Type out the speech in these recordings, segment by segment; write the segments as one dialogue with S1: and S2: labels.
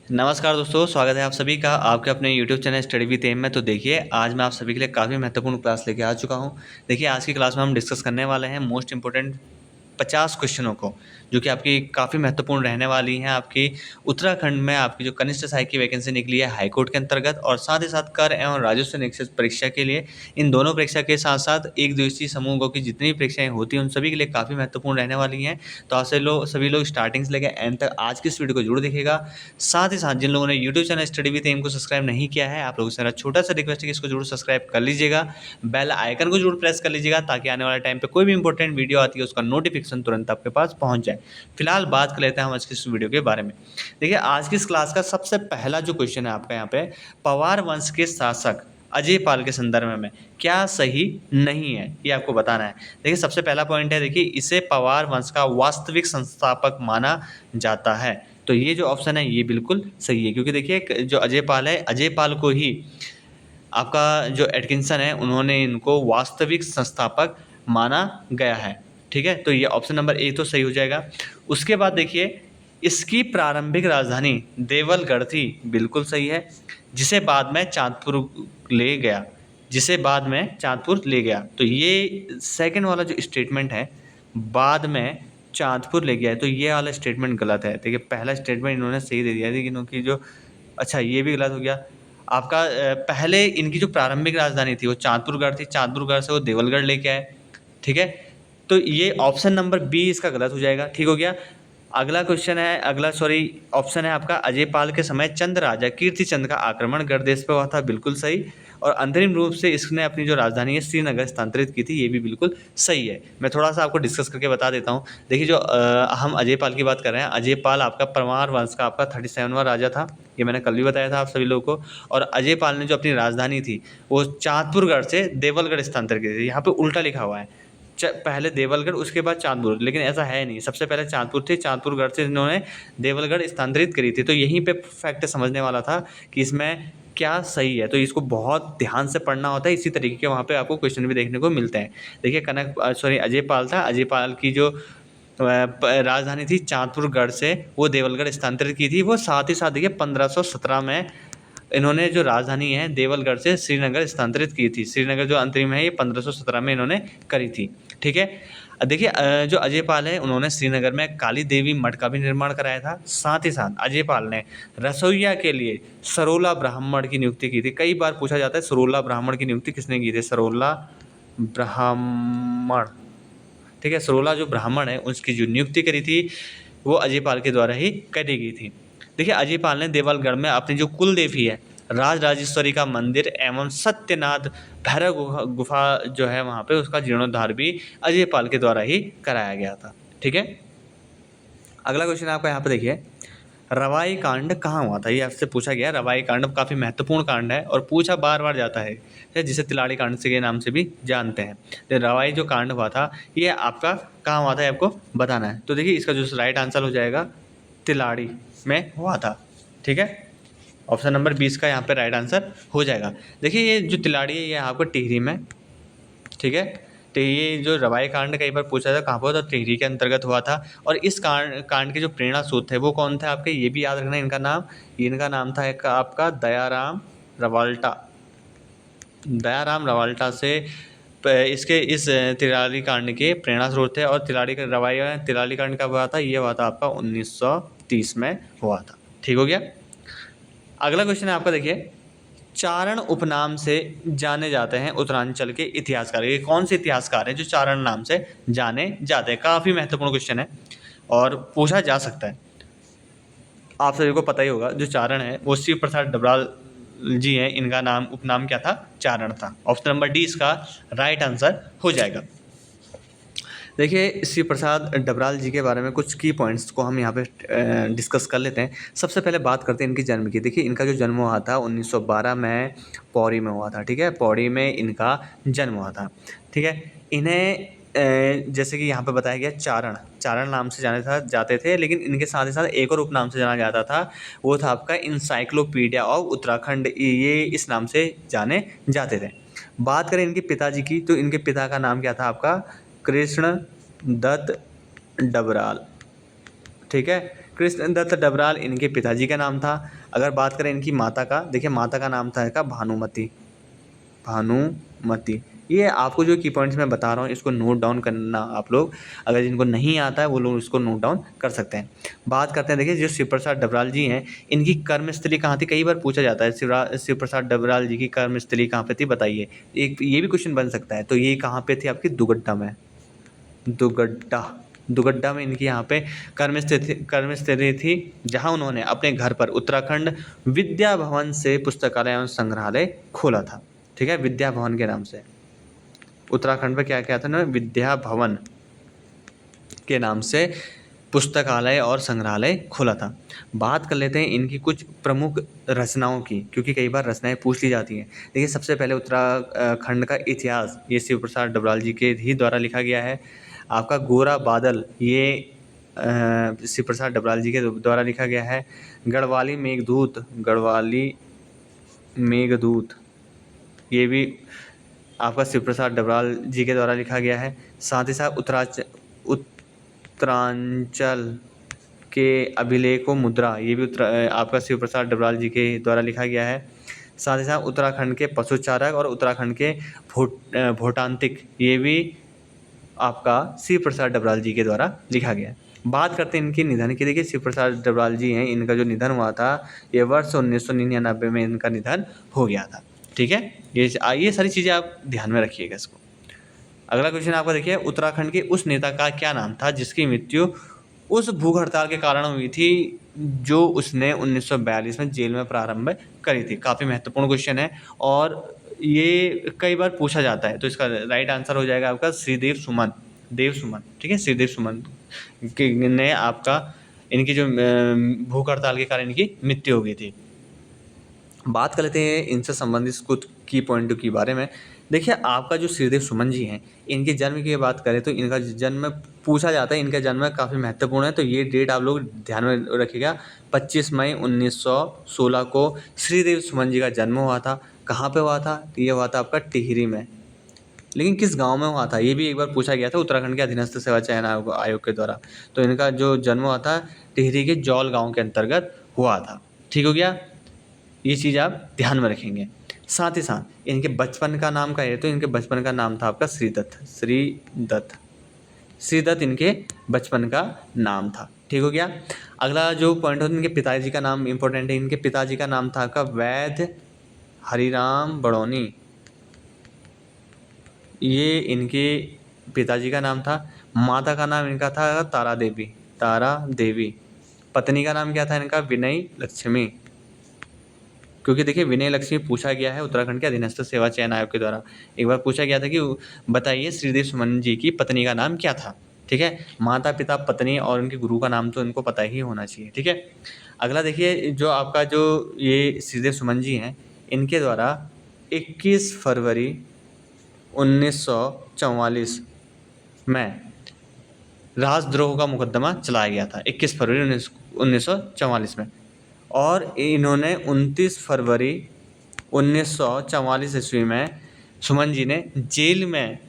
S1: नमस्कार दोस्तों, स्वागत है आप सभी का आपके अपने YouTube channel study with M में। तो देखिए, आज मैं आप सभी के लिए काफ़ी महत्वपूर्ण क्लास लेके आ चुका हूँ। देखिए, आज की क्लास में हम डिस्कस करने वाले हैं मोस्ट इम्पोर्टेंट 50 क्वेश्चनों को, जो कि आपकी काफ़ी महत्वपूर्ण रहने वाली हैं। आपकी उत्तराखंड में आपकी जो कनिष्ठ सहायक की वैकेंसी निकली है हाई कोर्ट के अंतर्गत, और साथ ही साथ कर एवं राजस्व निरीक्षक परीक्षा के लिए, इन दोनों परीक्षा के साथ साथ एक द्वितीय समूहों की जितनी भी परीक्षाएं होती हैं उन सभी के लिए काफ़ी महत्वपूर्ण रहने वाली हैं। तो आप सभी लोग स्टार्टिंग से लेकर एंड तक आज की इस वीडियो को जरूर देखिएगा। साथ ही साथ जिन लोगों ने YouTube channel study with M को सब्सक्राइब नहीं किया है, आप लोगों से मेरा छोटा सा रिक्वेस्ट है कि इसको जरूर सब्सक्राइब कर लीजिएगा, बेल आइकन को जरूर प्रेस कर लीजिएगा, ताकि आने वाले टाइम पे कोई भी इंपॉर्टेंट वीडियो आती है उसका नोटिफिकेशन तुरंत आपके पास पहुंच जाए। फिलहाल बात कर लेते हैं हम आज की इस वीडियो के बारे में। देखिए, आज की इस क्लास का सबसे पहला जो क्वेश्चन है आपका यहाँ पे, पवार वंश के शासक अजय पाल के संदर्भ में क्या सही नहीं है, ये आपको बताना है। देखिए, सबसे पहला पॉइंट है, देखिए इसे पवार वंश का वास्तविक संस्थापक माना जाता है। तो ये जो ऑप्शन है ये बिल्कुल सही है, क्योंकि देखिए जो अजय पाल है, अजय पाल को ही आपका जो एटकिंसन है उन्होंने इनको वास्तविक संस्थापक माना गया है। ठीक है, तो ये ऑप्शन नंबर ए तो सही हो जाएगा। उसके बाद देखिए, इसकी प्रारंभिक राजधानी देवलगढ़ थी, बिल्कुल सही है, जिसे बाद में चांदपुर ले गया, जिसे बाद में चांदपुर ले गया। तो ये सेकंड वाला जो स्टेटमेंट है, बाद में चांदपुर ले गया है, तो ये वाला स्टेटमेंट गलत है। देखिए, पहला स्टेटमेंट इन्होंने सही दे दिया है, लेकिन उनकी जो अच्छा ये भी गलत हो गया आपका। पहले इनकी जो प्रारंभिक राजधानी थी वो चांदपुरगढ़ थी, चांदपुरगढ़ से वो देवलगढ़ लेके आए। ठीक है, तो ये ऑप्शन नंबर बी इसका गलत हो जाएगा। ठीक हो गया। अगला क्वेश्चन है, ऑप्शन है आपका, अजय पाल के समय चंद राजा कीर्ति चंद का आक्रमण गढ़ देश पे हुआ था, बिल्कुल सही। और अंतरिम रूप से इसने अपनी जो राजधानी है श्रीनगर स्थानांतरित की थी, ये भी बिल्कुल सही है। मैं थोड़ा सा आपको डिस्कस करके बता देता हूँ। देखिए, जो हम अजय पाल की बात कर रहे हैं, अजय पाल आपका परमार वंश का आपका 37वां राजा था, ये मैंने कल भी बताया था आप सभी लोगों को। और अजय पाल ने जो अपनी राजधानी थी वो चांदपुरगढ़ से देवलगढ़ स्थानांतरित की थी। यहाँ पे उल्टा लिखा हुआ है, पहले देवलगढ़ उसके बाद चांदपुर, लेकिन ऐसा है नहीं। सबसे पहले चांदपुर थी, चांदपुरगढ़ से इन्होंने देवलगढ़ स्थानांतरित करी थी। तो यहीं पे फैक्ट समझने वाला था कि इसमें क्या सही है, तो इसको बहुत ध्यान से पढ़ना होता है। इसी तरीके के वहाँ पे आपको क्वेश्चन भी देखने को मिलते हैं। देखिए, अजय पाल था, अजय पाल की जो राजधानी थी चांदपुरगढ़ से वो देवलगढ़ स्थानांतरित की थी। वो साथ ही साथ देखिए 1517 में इन्होंने जो राजधानी है देवलगढ़ से श्रीनगर स्थानांतरित की थी। श्रीनगर जो अंतरिम है ये 1517 में इन्होंने करी थी। ठीक है, देखिए जो अजय पाल है उन्होंने श्रीनगर में काली देवी मठ का भी निर्माण कराया था। साथ ही साथ अजय पाल ने रसोईया के लिए सरोला ब्राह्मण की नियुक्ति की थी। कई बार पूछा जाता है सरोला ब्राह्मण की नियुक्ति किसने की थी, सरोला ब्राह्मण। ठीक है, सरोला जो ब्राह्मण है उसकी जो नियुक्ति करी थी वो अजय पाल के द्वारा ही करी गई थी। देखिए, अजय पाल ने देवलगढ़ में अपनी जो कुल देवी है राजराजेश्वरी का मंदिर एवं सत्यनाथ भैरव गुफा जो है वहाँ पे उसका जीर्णोद्धार भी अजय पाल के द्वारा ही कराया गया था। ठीक है, अगला क्वेश्चन आपका यहाँ पे देखिए, रवाई कांड कहाँ हुआ था, ये आपसे पूछा गया। रवाई कांड काफ़ी महत्वपूर्ण कांड है और पूछा बार बार जाता है, जिसे तिलाड़ी कांड से के नाम से भी जानते हैं। तो रवाई जो कांड हुआ था ये आपका कहाँ हुआ था, ये आपको बताना है। तो देखिए, इसका जो राइट आंसर हो जाएगा तिलाड़ी में हुआ था। ठीक है, ऑप्शन नंबर 20 का यहाँ पे राइट आंसर हो जाएगा। देखिए, ये जो तिलाड़ी है ये आपको टिहरी में। ठीक है, तो ये जो रवाई कांड कई बार पूछा था कहाँ पर, तो टिहरी के अंतर्गत हुआ था। और इस कांड के जो प्रेरणा स्रोत थे वो कौन थे आपके, ये भी याद रखना इनका नाम था एक आपका दयाराम रवाल्टा। दयाराम रवाल्टा से इसके इस तिलाड़ी कांड के प्रेरणा स्रोत थे। और तिलाड़ी कांड कब हुआ था, ये हुआ था आपका 1930 में हुआ था। ठीक हो गया। अगला क्वेश्चन है आपका, देखिए, चारण उपनाम से जाने जाते हैं उत्तरांचल के इतिहासकार। ये कौन से इतिहासकार हैं जो चारण नाम से जाने जाते हैं, काफ़ी महत्वपूर्ण क्वेश्चन है और पूछा जा सकता है। आप सभी को पता ही होगा, जो चारण है वो शिव प्रसाद डबराल जी हैं, इनका नाम उपनाम क्या था, चारण था। ऑप्शन नंबर डी इसका राइट आंसर हो जाएगा। देखिए, शिव प्रसाद डबराल जी के बारे में कुछ की पॉइंट्स को हम यहाँ पे डिस्कस कर लेते हैं। सबसे पहले बात करते हैं इनकी जन्म की। देखिए, इनका जो जन्म हुआ था 1912 में पौड़ी में हुआ था। ठीक है, पौड़ी में इनका जन्म हुआ था। ठीक है, इन्हें जैसे कि यहाँ पे बताया गया चारण नाम से जाते थे, लेकिन इनके साथ ही साथ एक और उपनाम से जाना जाता था, वो था आपका इंसाइक्लोपीडिया ऑफ उत्तराखंड। ये इस नाम से जाने जाते थे। बात करें इनके पिताजी की, तो इनके पिता का नाम क्या था आपका, कृष्ण दत्त डबराल। ठीक है, कृष्णदत्त डबराल इनके पिताजी का नाम था। अगर बात करें इनकी माता का, देखिए माता का नाम था इनका भानुमति। भानुमति। ये आपको जो की पॉइंट्स मैं बता रहा हूँ इसको नोट डाउन करना आप लोग, अगर जिनको नहीं आता है वो लोग इसको नोट डाउन कर सकते हैं। बात करते हैं, देखिए जो शिव प्रसाद डबराल जी हैं इनकी कर्मस्थली कहाँ थी, कई बार पूछा जाता है शिव प्रसाद डबराल जी की कर्मस्थली कहाँ पे थी बताइए, एक ये भी क्वेश्चन बन सकता है। तो ये कहाँ पे थी आपकी, दुगड्डा में। दुगड्डा में इनकी यहाँ पे कर्मस्थली थी, जहाँ उन्होंने अपने घर पर उत्तराखंड विद्या भवन से पुस्तकालय एवं संग्रहालय खोला था। ठीक है, विद्या भवन के नाम से उत्तराखंड में क्या क्या था ना, विद्या भवन के नाम से पुस्तकालय और संग्रहालय खोला था। बात कर लेते हैं इनकी कुछ प्रमुख रचनाओं की, क्योंकि कई बार रचनाएं पूछ ली जाती हैं। देखिए सबसे पहले उत्तराखंड का इतिहास ये शिव प्रसाद डबराल जी के ही द्वारा लिखा गया है। आपका गोरा बादल ये शिव प्रसाद डबराल जी के द्वारा लिखा गया है। गढ़वाली मेघदूत ये भी आपका शिव प्रसाद डबराल जी के द्वारा लिखा गया है। साथ ही साथ उत्तरांचल के अभिलेखों मुद्रा ये भी आपका शिव प्रसाद डबराल जी के द्वारा लिखा गया है। साथ ही साथ उत्तराखंड के पशुचारक और उत्तराखंड के भोटांतिक ये भी आपका शिव प्रसाद डबराल जी के द्वारा लिखा गया है। बात करते हैं इनके निधन की। देखिए शिव प्रसाद डबराल जी हैं, इनका जो निधन हुआ था ये वर्ष 1999 में इनका निधन हो गया था। ठीक है, ये सारी चीज़ें आप ध्यान में रखिएगा इसको। अगला क्वेश्चन आपका देखिए, उत्तराखंड के उस नेता का क्या नाम था जिसकी मृत्यु उस भूख हड़ताल के कारण हुई थी जो उसने 1942 में जेल में प्रारंभ करी थी। काफ़ी महत्वपूर्ण क्वेश्चन है और ये कई बार पूछा जाता है। तो इसका राइट आंसर हो जाएगा आपका श्रीदेव सुमन। ठीक है, श्रीदेव सुमन ने आपका इनकी जो भूख हड़ताल के कारण इनकी मृत्यु हो गई थी। बात कर लेते हैं इनसे संबंधित कुछ की पॉइंट के बारे में। देखिए आपका जो श्रीदेव सुमन जी हैं इनके जन्म की बात करें तो इनका जन्म पूछा जाता है, इनका जन्म काफ़ी महत्वपूर्ण है। तो ये डेट आप लोग ध्यान में रखिएगा, 25 मई 1916 को श्रीदेव सुमन जी का जन्म हुआ था। कहाँ पे हुआ था, ये हुआ था आपका टिहरी में। लेकिन किस गांव में हुआ था ये भी एक बार पूछा गया था उत्तराखंड के अधीनस्थ सेवा चयन आयोग के द्वारा। तो इनका जो जन्म हुआ था टिहरी के जौल गाँव के अंतर्गत हुआ था। ठीक हो गया, ये चीज़ आप ध्यान में रखेंगे। साथ ही साथ इनके बचपन का नाम का है, तो इनके बचपन का नाम था आपका श्रीदत्त इनके बचपन का नाम था। ठीक हो गया। अगला जो पॉइंट होता है, इनके पिताजी का नाम इंपॉर्टेंट है। इनके पिताजी का नाम था आपका वैद्य हरिराम बड़ौनी, ये इनके पिताजी का नाम था। माता का नाम इनका था तारा देवी। पत्नी का नाम क्या था इनका, विनय लक्ष्मी। क्योंकि देखिए विनय लक्ष्मी पूछा गया है उत्तराखंड के अधीनस्थ सेवा चयन आयोग के द्वारा। एक बार पूछा गया था कि बताइए श्रीदेव सुमन जी की पत्नी का नाम क्या था। ठीक है, माता पिता पत्नी और उनके गुरु का नाम तो इनको पता ही होना चाहिए। ठीक है, अगला देखिए जो आपका जो ये श्रीदेव सुमन जी हैं इनके द्वारा 21 फरवरी 1944 में राजद्रोह का मुकदमा चलाया गया था। 21 फरवरी 1944 में। और इन्होंने 29 फरवरी 1944 ईस्वी में सुमन जी ने जेल में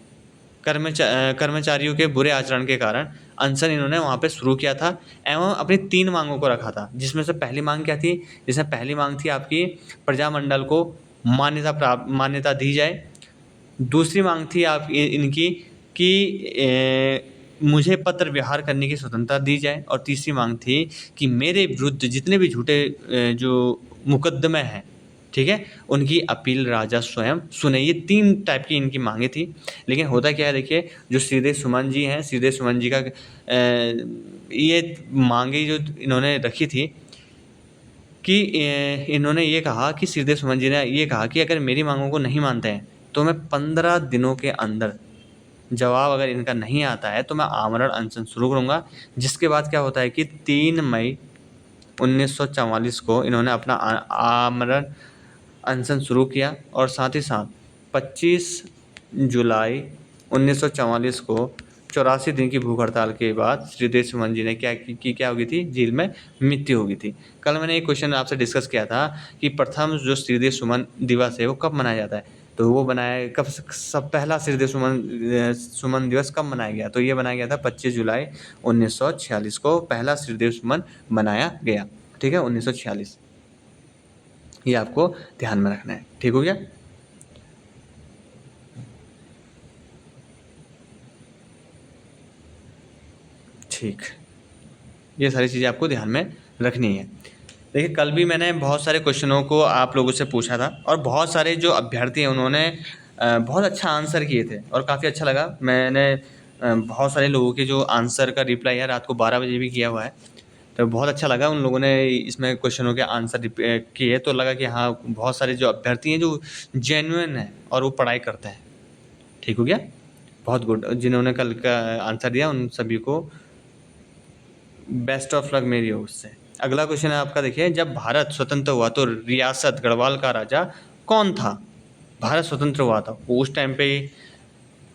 S1: कर्मचारियों के बुरे आचरण के कारण अनशन इन्होंने वहाँ पे शुरू किया था एवं अपनी 3 मांगों को रखा था। जिसमें से पहली मांग क्या थी, जिसमें पहली मांग थी आपकी प्रजामंडल को मान्यता दी जाए। दूसरी मांग थी आप इनकी कि मुझे पत्र व्यवहार करने की स्वतंत्रता दी जाए। और तीसरी मांग थी कि मेरे विरुद्ध जितने भी झूठे जो मुकदमे हैं, ठीक है, उनकी अपील राजा स्वयं सुने। ये 3 टाइप की इनकी मांगे थी। लेकिन होता क्या है, देखिए जो श्रीदेव सुमन जी हैं, श्रीदेव सुमन जी का ये मांगे जो इन्होंने रखी थी कि इन्होंने ये कहा कि श्रीदेव सुमन जी ने ये कहा कि अगर मेरी मांगों को नहीं मानते हैं तो मैं 15 दिनों के अंदर जवाब अगर इनका नहीं आता है तो मैं आमरण अनशन शुरू करूँगा। जिसके बाद क्या होता है कि 3 मई 1944 को इन्होंने अपना आमरण अनशन शुरू किया। और साथ ही साथ 25 जुलाई 1944 को 84 दिन की भूख हड़ताल के बाद श्रीदेव सुमन जी ने क्या हो गई थी, जेल में मृत्यु हो गई थी। कल मैंने एक क्वेश्चन आपसे डिस्कस किया था कि प्रथम जो श्रीदेव सुमन दिवस है वो कब मनाया जाता है। तो वो बनाया कब, सब पहला सिरदेव सुमन दिवस कब मनाया गया? तो ये बनाया गया था 25 जुलाई 1946 को पहला सिरदेव सुमन मनाया गया। ठीक है, 1946, ये आपको ध्यान में रखना है। ठीक हो गया। ठीक, ये सारी चीज़ें आपको ध्यान में रखनी है। देखिए, कल भी मैंने बहुत सारे क्वेश्चनों को आप लोगों से पूछा था और बहुत सारे जो अभ्यर्थी हैं उन्होंने बहुत अच्छा आंसर किए थे और काफ़ी अच्छा लगा। मैंने बहुत सारे लोगों के जो आंसर का रिप्लाई है रात को 12 बजे भी किया हुआ है, तो बहुत अच्छा लगा उन लोगों ने इसमें क्वेश्चनों के आंसर किए, तो लगा कि हाँ, बहुत सारे जो अभ्यर्थी हैं जो जेन्युइन हैं और वो पढ़ाई करते हैं। ठीक हो गया, बहुत गुड। जिन्होंने कल का आंसर दिया उन सभी को बेस्ट ऑफ लक मेरी ओर से। अगला क्वेश्चन है आपका, देखिए, जब भारत स्वतंत्र हुआ तो रियासत गढ़वाल का राजा कौन था? भारत स्वतंत्र हुआ था उस टाइम पे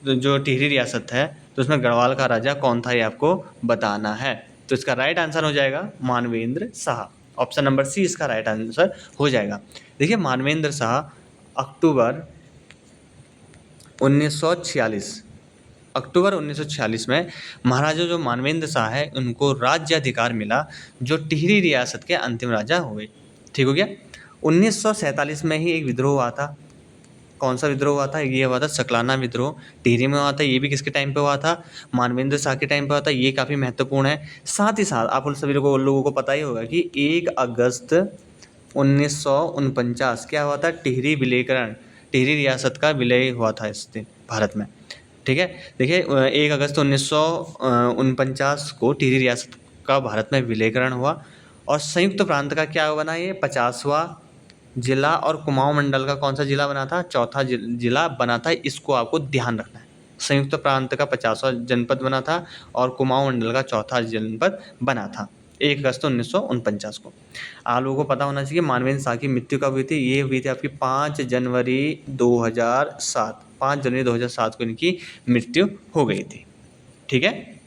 S1: जो टिहरी रियासत है, तो उसमें गढ़वाल का राजा कौन था, ये आपको बताना है। तो इसका राइट आंसर हो जाएगा Manvendra Shah. Option number C इसका राइट आंसर हो जाएगा। देखिए, मानवेंद्र शाह अक्टूबर 1946 अक्टूबर 1946 में महाराजा जो मानवेंद्र शाह है उनको राज्य अधिकार मिला, जो टिहरी रियासत के अंतिम राजा हुए। ठीक हो गया। 1947 में ही एक विद्रोह हुआ था। कौन सा विद्रोह हुआ था? ये हुआ था सकलाना विद्रोह। टिहरी में हुआ था। ये भी किसके टाइम पे हुआ था? मानवेंद्र शाह के टाइम पे हुआ था। ये काफ़ी महत्वपूर्ण है। साथ ही साथ आप उन सभी लोगों को पता ही होगा कि 1 अगस्त 1949 क्या हुआ था? टिहरी विलयीकरण, टिहरी रियासत का विलय हुआ था इस दिन भारत में। ठीक है। देखिए, 1 अगस्त 1949 को टिहरी रियासत का भारत में विलयीकरण हुआ और संयुक्त प्रांत का क्या बना? ये 50वां जिला और कुमाऊं मंडल का कौन सा जिला बना था? चौथा जिला बना था। इसको आपको ध्यान रखना है। संयुक्त प्रांत का 50वां जनपद बना था और कुमाऊं मंडल का चौथा जनपद बना था 1 अगस्त 1949 को। आप लोगों को पता होना चाहिए मानवेंद्र शाह की मृत्यु कब हुई थी? ये हुई थी आपकी 5 जनवरी 2007। 5 जनवरी 2007 को इनकी मृत्यु हो गई थी। ठीक है।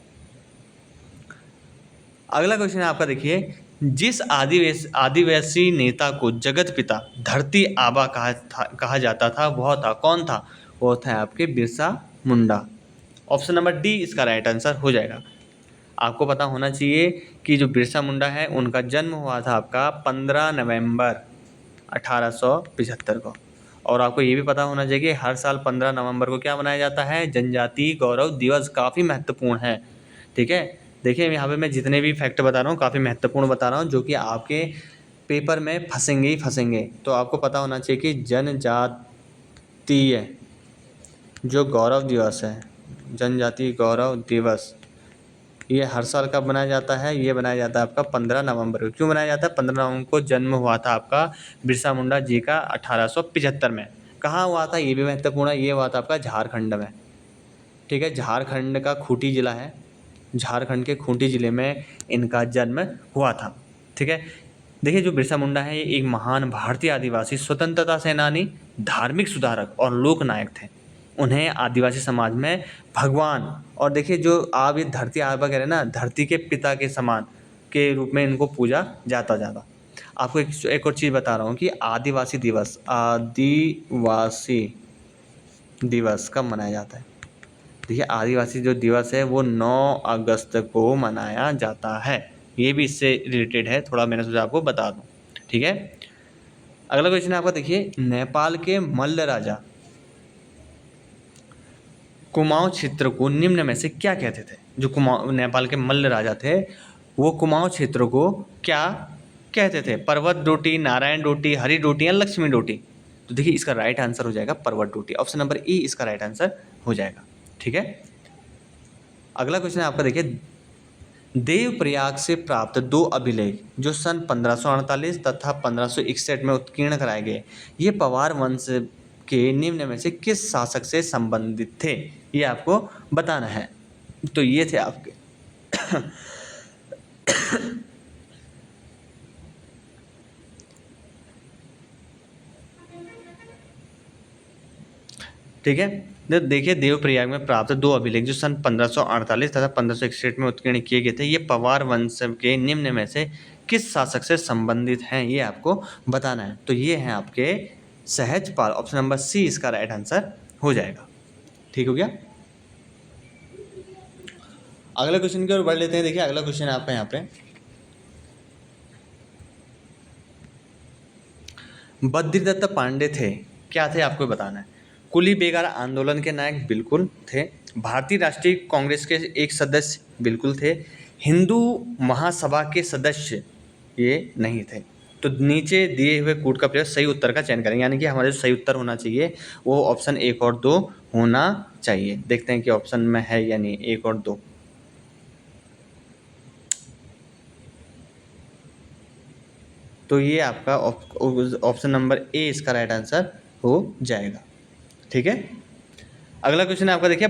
S1: अगला क्वेश्चन है आपका, देखिए, जिस आदिवासी नेता को जगत पिता धरती आबा कहा जाता था वह था कौन था? वो था आपके Birsa Munda. Option number D इसका राइट आंसर हो जाएगा। आपको पता होना चाहिए कि जो बिरसा मुंडा है उनका जन्म हुआ था आपका 15 नवंबर 1875 को। और आपको ये भी पता होना चाहिए कि हर साल 15 नवंबर को क्या मनाया जाता है? जनजातीय गौरव दिवस। काफ़ी महत्वपूर्ण है। ठीक है। देखिए, यहाँ पे मैं जितने भी फैक्ट बता रहा हूँ काफ़ी महत्वपूर्ण बता रहा हूँ, जो कि आपके पेपर में फंसेंगे ही फंसेंगे। तो आपको पता होना चाहिए कि जनजातीय जो गौरव दिवस है, जनजातीय गौरव दिवस, ये हर साल कब बनाया जाता है? ये बनाया जाता है आपका 15 नवंबर को। क्यों बनाया जाता है? 15 नवंबर को जन्म हुआ था आपका बिरसा मुंडा जी का 1875 में। कहाँ हुआ था? ये भी महत्वपूर्ण है। ये हुआ था आपका झारखंड में। ठीक है, झारखंड का खूंटी जिला है। झारखंड के खूंटी जिले में इनका जन्म हुआ था। ठीक है। देखिए, जो बिरसा मुंडा है ये एक महान भारतीय आदिवासी स्वतंत्रता सेनानी, धार्मिक सुधारक और लोक नायक थे। उन्हें आदिवासी समाज में भगवान, और देखिए जो आप ये धरती आबा कह रहे हैं ना, धरती के पिता के समान के रूप में इनको पूजा जाता जाता। आपको एक और चीज़ बता रहा हूँ कि आदिवासी दिवस कब मनाया जाता है? देखिए, आदिवासी जो दिवस है वो 9 अगस्त को मनाया जाता है। ये भी इससे रिलेटेड है, थोड़ा मैंने सोचा आपको बता दूं। ठीक है। अगला क्वेश्चन है आपका, देखिए, नेपाल के मल्ल राजा कुमाऊं क्षेत्र को निम्न में से क्या कहते थे? जो नेपाल के मल्ल राजा थे वो कुमाऊं क्षेत्र को क्या कहते थे? पर्वत डोटी, नारायण डोटी, हरि डोटी या लक्ष्मी डोटी? तो देखिए, इसका राइट आंसर हो जाएगा पर्वत डोटी। ऑप्शन नंबर ई इसका राइट आंसर हो जाएगा। ठीक है। अगला क्वेश्चन है आपका, देखिए, देवप्रयाग से प्राप्त 2 अभिलेख जो सन 1548 तथा 1561 में उत्कीर्ण कराए गए, ये पवार वंश के निम्न में से किस शासक से संबंधित थे? ये आपको बताना है। तो ये थे आपके ठीक है। तो देखिए, देवप्रयाग में प्राप्त 2 अभिलेख जो सन 1548 तथा 1561 में उत्कीर्ण किए गए थे, ये पवार वंश के निम्न में से किस शासक से संबंधित हैं? ये आपको बताना है। तो ये हैं आपके सहजपाल, ऑप्शन नंबर सी इसका राइट आंसर हो जाएगा। ठीक हो गया। अगला क्वेश्चन की ओर बढ़ लेते हैं। देखिए अगला क्वेश्चन है आपका यहाँ पे, बद्रीदत्त पांडे थे, क्या थे आपको बताना है। कुली बेगार आंदोलन के नायक बिल्कुल थे, भारतीय राष्ट्रीय कांग्रेस के एक सदस्य बिल्कुल थे, हिंदू महासभा के सदस्य ये नहीं थे। तो नीचे दिए हुए कूट का प्रयोग सही उत्तर का चयन करेंगे, यानी कि हमारे जो सही उत्तर होना चाहिए वो ऑप्शन 1 और 2 होना चाहिए। देखते हैं कि ऑप्शन में है या नहीं 1 और 2। तो ये आपका ऑप्शन नंबर ए इसका राइट आंसर हो जाएगा। ठीक है। अगला क्वेश्चन है आपका, देखिए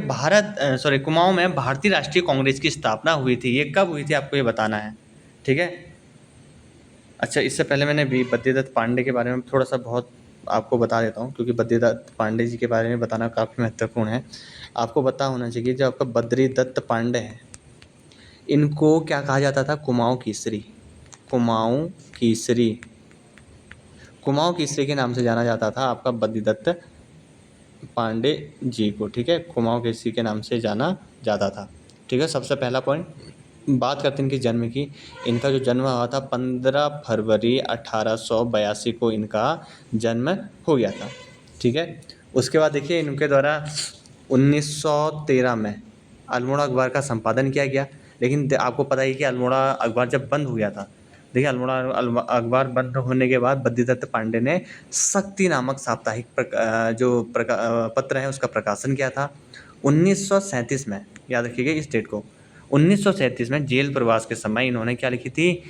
S1: कुमाऊं में भारतीय राष्ट्रीय कांग्रेस की स्थापना हुई थी, ये कब हुई थी आपको ये बताना है। ठीक है। अच्छा, इससे पहले मैंने भी बद्रीदत्त पांडे के बारे में थोड़ा सा बहुत आपको बता देता हूँ, क्योंकि बद्रीदत्त पांडे जी के बारे में बताना काफ़ी महत्वपूर्ण है। आपको पता होना चाहिए जो आपका बद्रीदत्त पांडे हैं, इनको क्या कहा जाता था, कुमाऊं केसरी। कुमाऊं केसरी, कुमाऊं केसरी के नाम से जाना जाता था आपका बद्रीदत्त पांडे जी को। ठीक है, कुमाऊं केसरी के नाम से जाना जाता था। ठीक है। सबसे पहला पॉइंट, बात करते हैं इनके जन्म की। इनका जो जन्म हुआ था 15 फरवरी 1882 को इनका जन्म हो गया था। ठीक है। उसके बाद देखिए इनके द्वारा 1913 में अल्मोड़ा अखबार का संपादन किया गया। लेकिन आपको पता ही कि अल्मोड़ा अखबार जब बंद हो गया था, देखिए अल्मोड़ा अखबार बंद होने के बाद बद्रीदत्त पांडे ने शक्ति नामक साप्ताहिक पत्र है उसका प्रकाशन किया था 1937 में। याद रखिएगा इस डेट को। 1937 में जेल प्रवास के समय इन्होंने क्या लिखी थी,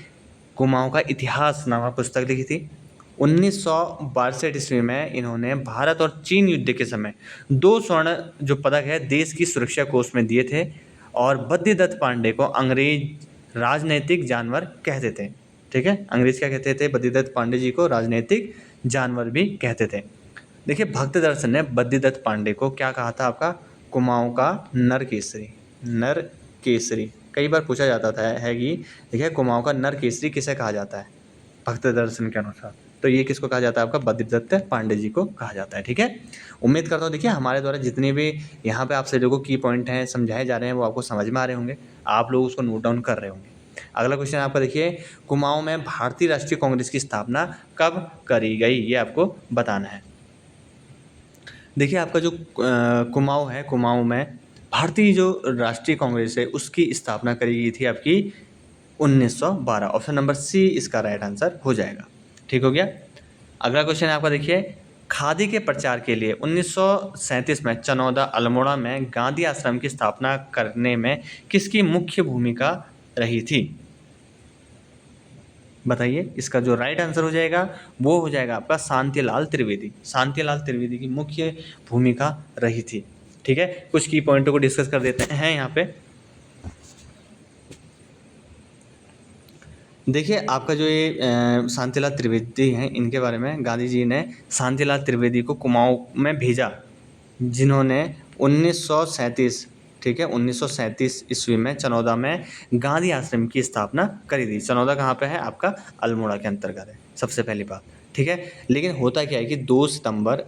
S1: कुमाऊं का इतिहास नामक पुस्तक लिखी थी। 1962 ईस्वी में इन्होंने भारत और चीन युद्ध के समय 2 स्वर्ण जो पदक है देश की सुरक्षा कोष में दिए थे। और बद्रीदत्त पांडे को अंग्रेज राजनीतिक जानवर कहते थे। ठीक है, अंग्रेज क्या कहते थे, बद्रीदत्त पांडे जी को राजनीतिक जानवर भी कहते थे। देखिए भक्त दर्शन ने बद्रीदत्त पांडे को क्या कहा था आपका, कुमाऊं का नर केसरी। नर केसरी कई बार पूछा जाता था है कि देखिए कुमाऊं का नर केसरी किसे कहा जाता है भक्त दर्शन के अनुसार, तो ये किसको कहा जाता है आपका बद्रीदत्त पांडे जी को कहा जाता है। ठीक है। उम्मीद करता हूँ देखिए हमारे द्वारा जितने भी यहाँ पे आपसे जो की पॉइंट हैं समझाए जा रहे हैं वो आपको समझ में आ रहे होंगे, आप लोग उसको नोट डाउन कर रहे होंगे। अगला क्वेश्चन आपका देखिए, कुमाऊं में भारतीय राष्ट्रीय कांग्रेस की स्थापना कब करी गई, ये आपको बताना है। देखिए आपका जो कुमाऊं है, कुमाऊं में भारतीय जो राष्ट्रीय कांग्रेस है उसकी स्थापना करी गई थी आपकी 1912। ऑप्शन नंबर सी इसका राइट आंसर हो जाएगा। ठीक हो गया। अगला क्वेश्चन है आपका देखिए, खादी के प्रचार के लिए 1937 में चनौदा अल्मोड़ा में गांधी आश्रम की स्थापना करने में किसकी मुख्य भूमिका रही थी, बताइए। इसका जो राइट आंसर हो जाएगा वो हो जाएगा आपका शांतिलाल त्रिवेदी। शांतिलाल त्रिवेदी की मुख्य भूमिका रही थी। ठीक है। कुछ की पॉइंटों को डिस्कस कर देते हैं यहाँ पे। देखिए आपका जो ये शांतिलाल त्रिवेदी हैं इनके बारे में गांधी जी ने शांतिलाल त्रिवेदी को कुमाऊं में भेजा, जिन्होंने 1937, ठीक है, 1937 ईस्वी में चनौदा में गांधी आश्रम की स्थापना करी थी। चनौदा कहाँ पे है आपका, अल्मोड़ा के अंतर्गत है, सबसे पहली बात। ठीक है। लेकिन होता क्या है कि 2 सितंबर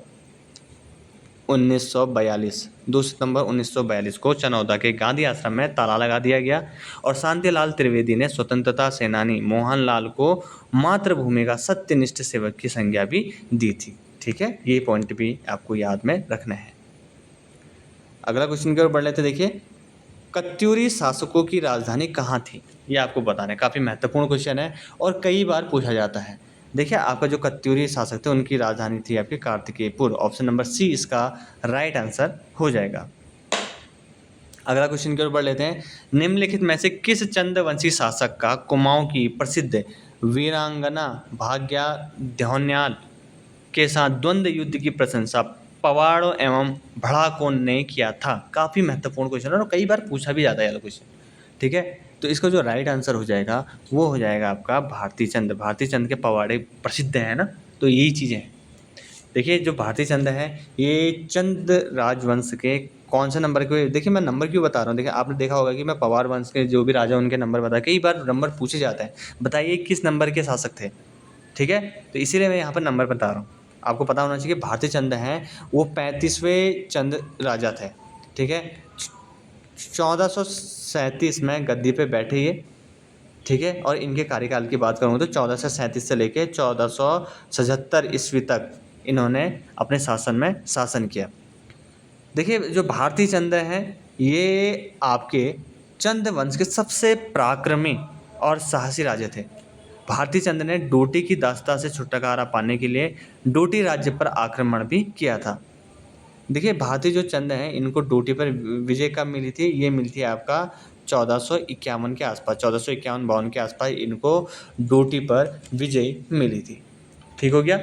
S1: 1942 को चनौदा के गांधी आश्रम में ताला लगा दिया गया और शांतिलाल त्रिवेदी ने स्वतंत्रता सेनानी मोहनलाल को मातृभूमि का सत्यनिष्ठ सेवक की संज्ञा भी दी थी। ठीक है, ये पॉइंट भी आपको याद में रखना है। अगला क्वेश्चन की ओर बढ़ लेते देखिए, कत्यूरी शासकों की राजधानी कहाँ थी, ये आपको बताना है। काफ़ी महत्वपूर्ण क्वेश्चन है और कई बार पूछा जाता है। देखिए आपका जो कत्यूरी शासक थे उनकी राजधानी थी आपके कार्तिकेयपुर। ऑप्शन नंबर सी इसका राइट आंसर हो जाएगा। अगला क्वेश्चन की ओर बढ़ लेते हैं, निम्नलिखित में से किस चंद्रवंशी शासक का कुमाऊं की प्रसिद्ध वीरांगना भाग्या ध्योन्याल के साथ द्वंद्व युद्ध की प्रशंसा पवाड़ों एवं भड़ाकों ने किया था। काफ़ी महत्वपूर्ण क्वेश्चन है और कई बार पूछा भी जाता है ये क्वेश्चन। ठीक है, तो इसका जो राइट आंसर हो जाएगा वो हो जाएगा आपका भारती चंद। भारती चंद के पवाड़े प्रसिद्ध हैं ना, तो यही चीज़ें हैं। देखिए जो भारती चंद है ये चंद राजवंश के कौन से नंबर के, देखिए मैं नंबर क्यों बता रहा हूँ, देखिए आपने देखा होगा कि मैं पवार वंश के जो भी राजा उनके नंबर बताया, कई बार नंबर पूछे जाते हैं, बताइए किस नंबर के शासक थे। ठीक है, तो इसीलिए मैं यहाँ पर नंबर बता रहा हूँ। आपको पता होना चाहिए भारती चंद हैं वो 35वें चंद राजा थे, ठीक है। 1437 में गद्दी पे बैठे ये, ठीक है। और इनके कार्यकाल की बात करूँ तो 1437 से लेके 1477 ईस्वी तक इन्होंने अपने शासन में शासन किया। देखिए जो भारती चंद हैं ये आपके चंद वंश के सबसे पराक्रमी और साहसी राजा थे। भारती चंद ने डोटी की दास्ता से छुटकारा पाने के लिए डोटी राज्य पर आक्रमण भी किया था। देखिए भारती जो चंद हैं इनको डोटी पर विजय कब मिली थी, ये मिली थी आपका 1451 के आसपास, 1451-52 के आसपास इनको डोटी पर विजय मिली थी। ठीक हो गया।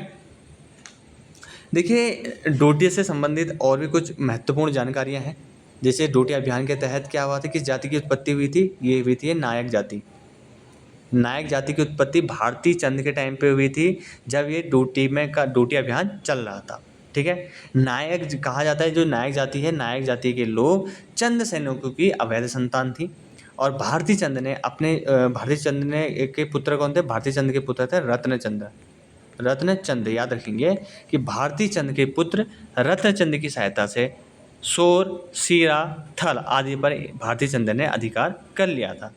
S1: देखिए डोटी से संबंधित और भी कुछ महत्वपूर्ण जानकारियां हैं। जैसे डोटी अभियान के तहत क्या हुआ था, किस जाति की उत्पत्ति हुई थी, ये हुई थी नायक जाति। नायक जाति की उत्पत्ति भारती चंद के टाइम पे हुई थी जब ये डोटी अभियान चल रहा था, ठीक है। नायक कहा जाता है जो नायक जाति है, नायक जाति के लोग चंद सैनिकों की अवैध संतान थी। और भारती चंद ने के पुत्र कौन थे, भारती चंद के पुत्र थे रत्नचंद। याद रखेंगे कि भारती चंद के पुत्र रत्नचंद की सहायता से सोर, सीरा, थल आदि पर भारती चंद ने अधिकार कर लिया था।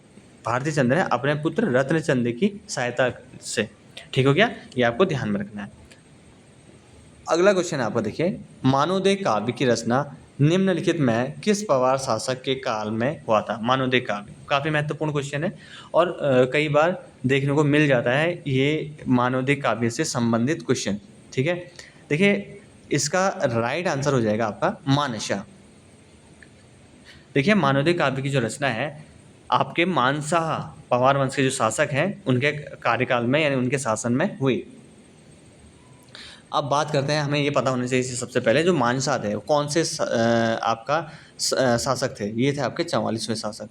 S1: भारती चंद ने अपने पुत्र रत्नचंद की सहायता से। ठीक हो गया, ये आपको ध्यान में रखना है। अगला क्वेश्चन आपको देखिए, मानवदेह काव्य की रचना निम्नलिखित में किस पवार शासक के काल में हुआ था। मानवदेह काव्य काफ़ी महत्वपूर्ण क्वेश्चन है और कई बार देखने को मिल जाता है ये मानवदेह काव्य से संबंधित क्वेश्चन, ठीक है। देखिए इसका राइट आंसर हो जाएगा आपका मानसा। देखिए मानवदेह काव्य की जो रचना है आपके मानसाह पवार वंश के जो शासक हैं उनके कार्यकाल में यानी उनके शासन में हुई। अब बात करते हैं, हमें ये पता होना चाहिए सबसे पहले जो मानसा थे कौन से आपका शासक थे। ये थे आपके 44वें शासक,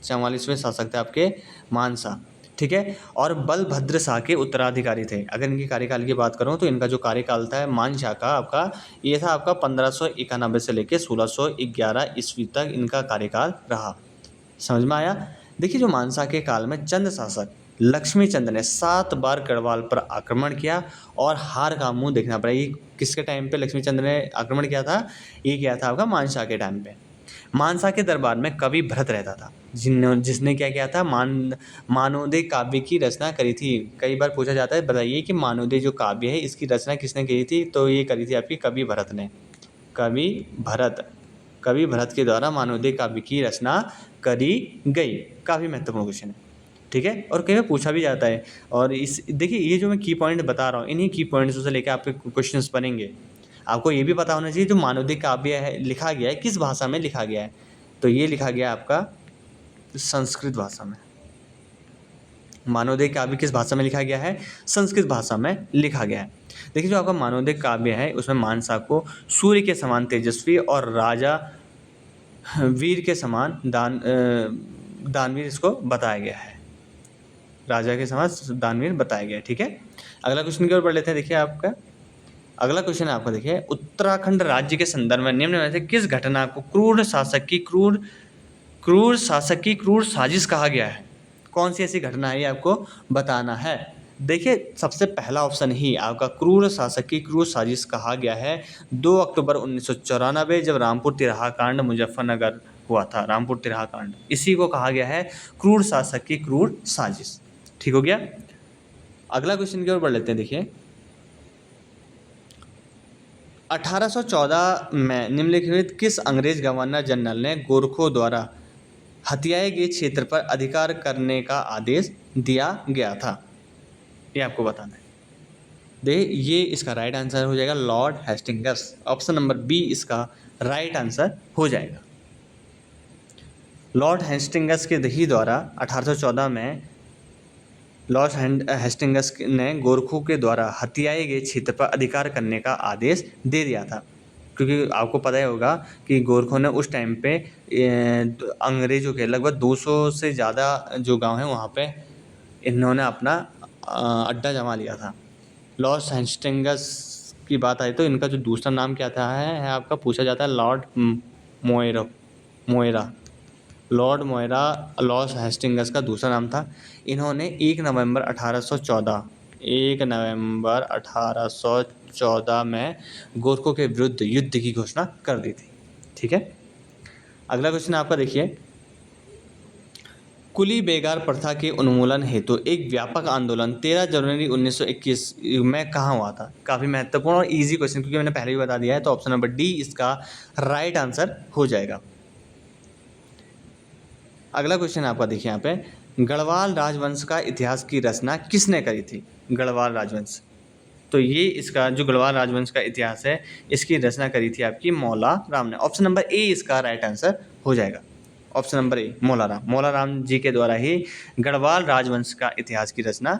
S1: 44वें शासक थे आपके मानसा, ठीक है। और बलभद्र शाह के उत्तराधिकारी थे। अगर इनके कार्यकाल की बात करूं तो इनका जो कार्यकाल था मानसा का आपका ये था आपका 1591 से लेकर 1611 ईस्वी तक इनका कार्यकाल रहा। समझ में आया। देखिए जो मानसा के काल में चंद शासक लक्ष्मी चंद ने 7 बार गढ़वाल पर आक्रमण किया और हार का मुंह देखना पड़ा। ये किसके टाइम पे लक्ष्मी चंद ने आक्रमण किया था, ये किया था आपका मानसा के टाइम पे। मानसा के दरबार में कवि भरत रहता था जिसने क्या किया था, मानवदेह काव्य की रचना करी थी। कई बार पूछा जाता है बताइए कि मानवदेह जो काव्य है इसकी रचना किसने की थी, तो ये करी थी आपकी कवि भरत ने। कवि भरत के द्वारा मानवदेह काव्य की रचना करी गई। काफ़ी महत्वपूर्ण क्वेश्चन है, ठीक है। और कई बार पूछा भी जाता है। और इस देखिए ये जो मैं की पॉइंट बता रहा हूँ इन्हीं की पॉइंट्स से लेकर आपके क्वेश्चंस बनेंगे। आपको ये भी पता होना चाहिए जो मानवदेह काव्य है लिखा गया है किस भाषा में लिखा गया है, तो ये लिखा गया आपका संस्कृत भाषा में। मानवदेह काव्य किस भाषा में लिखा गया है, संस्कृत भाषा में लिखा गया है। देखिए जो आपका मानवदेह काव्य है उसमें मानसा को सूर्य के समान तेजस्वी और राजा वीर के समान दानवीर इसको बताया गया है। राजा के समान दानवीर बताया गया है, ठीक है। अगला क्वेश्चन की ओर बढ़ लेते हैं। देखिए आपका अगला क्वेश्चन है आपका देखिए, उत्तराखंड राज्य के संदर्भ में निम्न में से किस घटना को क्रूर शासक की क्रूर साजिश कहा गया है। कौन सी ऐसी घटना है ये आपको बताना है। देखिए सबसे पहला ऑप्शन ही आपका क्रूर शासक की क्रूर साजिश कहा गया है 2 अक्टूबर 1994 जब रामपुर तिराहा कांड मुजफ्फरनगर हुआ था। रामपुर तिराहा कांड इसी को कहा गया है क्रूर शासक की क्रूर साजिश। ठीक हो गया। अगला क्वेश्चन की ओर बढ़ लेते हैं। देखिए 1814 में निम्नलिखित किस अंग्रेज गवर्नर जनरल ने गोरखों द्वारा हथियाए गए क्षेत्र पर अधिकार करने का आदेश दिया गया था, ये आपको बताना है। ये इसका राइट आंसर हो जाएगा Lord Hastings. Option number B इसका राइट आंसर हो जाएगा। लॉर्ड हेस्टिंगस के ही द्वारा 1814 में लॉर्ड हेस्टिंगस ने गोरखों के द्वारा हथियाए गए क्षेत्र पर अधिकार करने का आदेश दे दिया था। क्योंकि आपको पता ही होगा कि गोरखों ने उस टाइम पे अंग्रेज़ों के लगभग 200 से ज़्यादा जो गांव हैं वहाँ पे इन्होंने अपना अड्डा जमा लिया था। लॉर्ड हेस्टिंगस की बात आई तो इनका जो दूसरा नाम क्या था है आपका पूछा जाता है Lord Moira. Lord Moira Lord Hastings का दूसरा नाम था। इन्होंने 1 नवंबर 1814 1914 में गोरखों के विरुद्ध युद्ध की घोषणा कर दी थी। ठीक है, अगला क्वेश्चन आपका देखिए, कुली बेगार प्रथा के उन्मूलन हेतु एक व्यापक आंदोलन 13 जनवरी 1921 में कहाँ हुआ था? काफ़ी महत्वपूर्ण और इजी क्वेश्चन, क्योंकि मैंने पहले ही बता दिया है, तो ऑप्शन नंबर डी इसका राइट आंसर हो जाएगा। अगला क्वेश्चन आपका देखिए यहाँ पे, गढ़वाल राजवंश का इतिहास की रचना किसने करी थी? गढ़वाल राजवंश, तो ये इसका जो गढ़वाल राजवंश का इतिहास है, इसकी रचना करी थी आपकी मौला राम ने। ऑप्शन नंबर ए इसका राइट आंसर हो जाएगा। ऑप्शन नंबर ए मौला राम जी के द्वारा ही गढ़वाल राजवंश का इतिहास की रचना